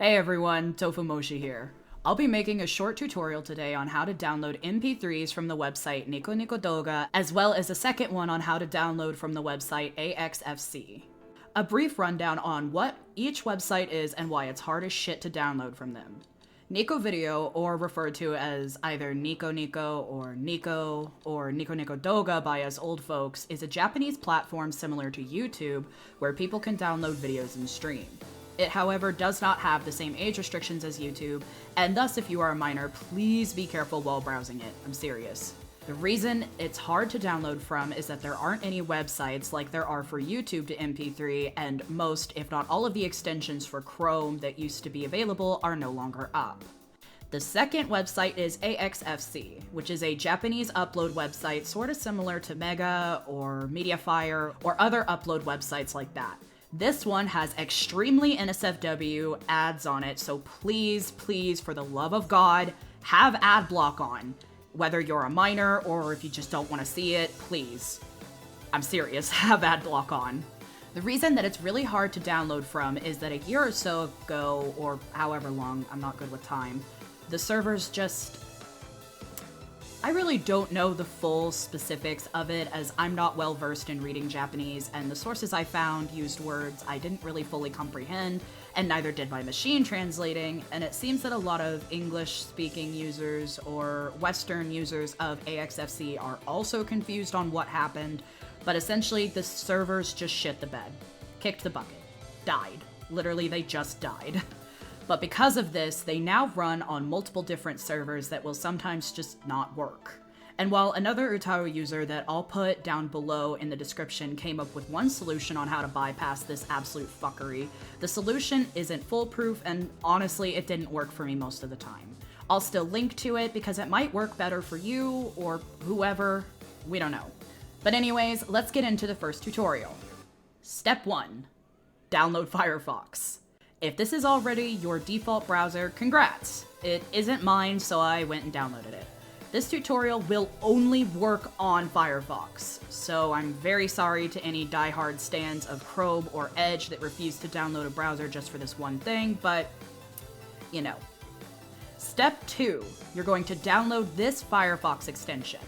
Hey everyone,豆腐喪死here. I'll be making a short tutorial today on how to download MP3s from the website nicovideo.jp, as well as a second one on how to download from the website axfc. A brief rundown on what each website is and why it's hard as shit to download from them. Nicovideo, or referred to as either Nico or Nico Doga by us old folks, is a Japanese platform similar to YouTube where people can download videos and stream. It, however, does not have the same age restrictions as YouTube, and thus if you are a minor, please be careful while browsing it. I'm serious. The reason it's hard to download from is that there aren't any websites like there are for YouTube to MP3, and most, if not all of the extensions for Chrome that used to be available are no longer up. The second website is axfc, which is a Japanese upload website sort of similar to Mega or Mediafire or other upload websites like that. This one has extremely NSFW ads on it, so please, for the love of God, have ad block on. Whether you're a minor or if you just don't want to see it, please. I'm serious, have ad block on. The reason that it's really hard to download from is that a year or so ago, or however long, I'm not good with time, the servers just... I really don't know the full specifics of it, as I'm not well versed in reading Japanese, and the sources I found used words I didn't really fully comprehend, and neither did my machine translating, and it seems that a lot of English-speaking users or Western users of axfc are also confused on what happened, but essentially the servers just shit the bed, kicked the bucket, died. Literally, they just died. But because of this, they now run on multiple different servers that will sometimes just not work. And while another Utaru user that I'll put down below in the description came up with one solution on how to bypass this absolute fuckery, the solution isn't foolproof, and honestly, it didn't work for me most of the time. I'll still link to it because it might work better for you or whoever, we don't know. But anyways, let's get into the first tutorial. Step 1. Download Firefox. If this is already your default browser, congrats! It isn't mine, so I went and downloaded it. This tutorial will only work on Firefox, so I'm very sorry to any diehard stans of Chrome or Edge that refuse to download a browser just for this one thing, but, you know. Step 2, you're going to download this Firefox extension.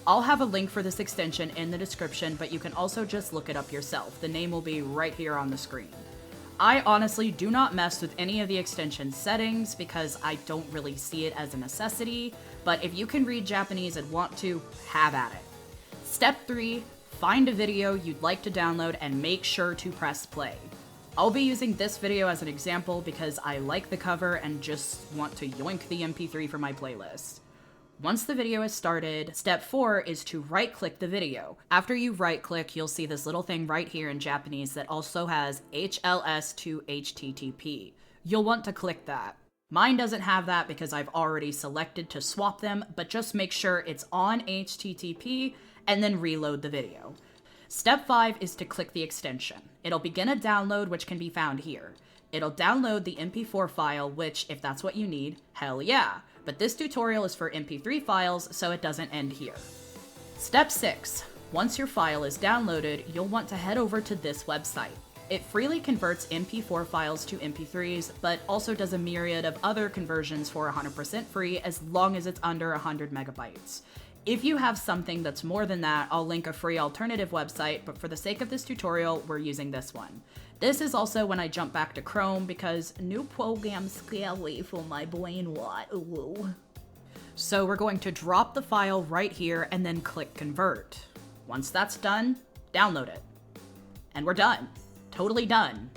I'll have a link for this extension in the description, but you can also just look it up yourself. The name will be right here on the screen. I honestly do not mess with any of the extension settings because I don't really see it as a necessity, but if you can read Japanese and want to, have at it. Step 3, find a video you'd like to download and make sure to press play. I'll be using this video as an example because I like the cover and just want to yoink the MP3 for my playlist. Once the video is started, step 4 is to right-click the video. After you right-click, you'll see this little thing right here in Japanese that also has HLS to HTTP. You'll want to click that. Mine doesn't have that because I've already selected to swap them, but just make sure it's on HTTP and then reload the video. Step 5 is to click the extension. It'll begin a download, which can be found here. It'll download the MP4 file, which, if that's what you need, hell yeah. But this tutorial is for MP3 files, so it doesn't end here. Step 6. Once your file is downloaded, you'll want to head over to this website. It freely converts MP4 files to MP3s, but also does a myriad of other conversions for 100% free as long as it's under 100 megabytes. If you have something that's more than that, I'll link a free alternative website, but for the sake of this tutorial, we're using this one. This is also when I jump back to Chrome because new programs scary for my brain, what? Ooh. So we're going to drop the file right here and then click convert. Once that's done, download it. And we're done. Totally done.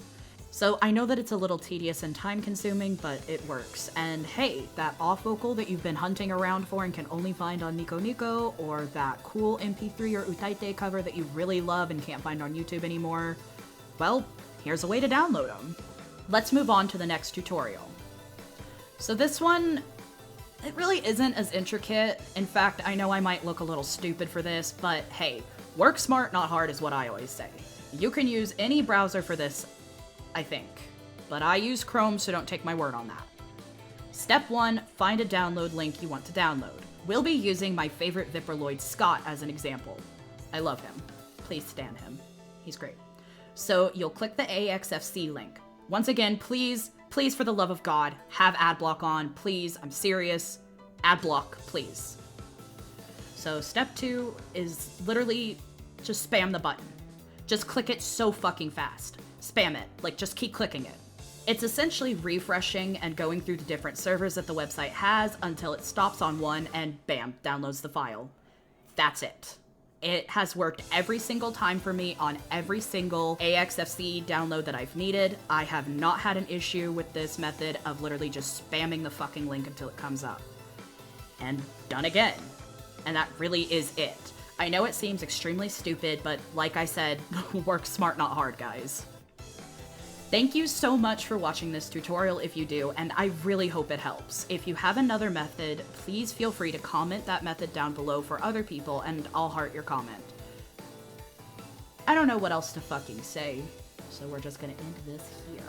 So I know that it's a little tedious and time consuming, but it works. And hey, that off vocal that you've been hunting around for and can only find on Nico, or that cool MP3 or Utaite cover that you really love and can't find on YouTube anymore, well, here's a way to download them. Let's move on to the next tutorial. So this one, it really isn't as intricate. In fact, I know I might look a little stupid for this, but hey, work smart, not hard is what I always say. You can use any browser for this, I think, but I use Chrome, so don't take my word on that. Step 1, find a download link you want to download. We'll be using my favorite Vipperloid, Scott, as an example. I love him. Please stan him. He's great. So you'll click the axfc link. Once again, please Please, for the love of God, have ad block on. Please, I'm serious. Ad block, please. So step 2 is literally just spam the button. Just click it so fucking fast. Spam it. Like, just keep clicking it. It's essentially refreshing and going through the different servers that the website has until it stops on one and bam, downloads the file. That's it. It has worked every single time for me on every single axfc download that I've needed. I have not had an issue with this method of literally just spamming the fucking link until it comes up. And done again. And that really is it. I know it seems extremely stupid, but like I said, work smart, not hard, guys. Thank you so much for watching this tutorial if you do, and I really hope it helps. If you have another method, please feel free to comment that method down below for other people, and I'll heart your comment. I don't know what else to fucking say, so we're just gonna end this here.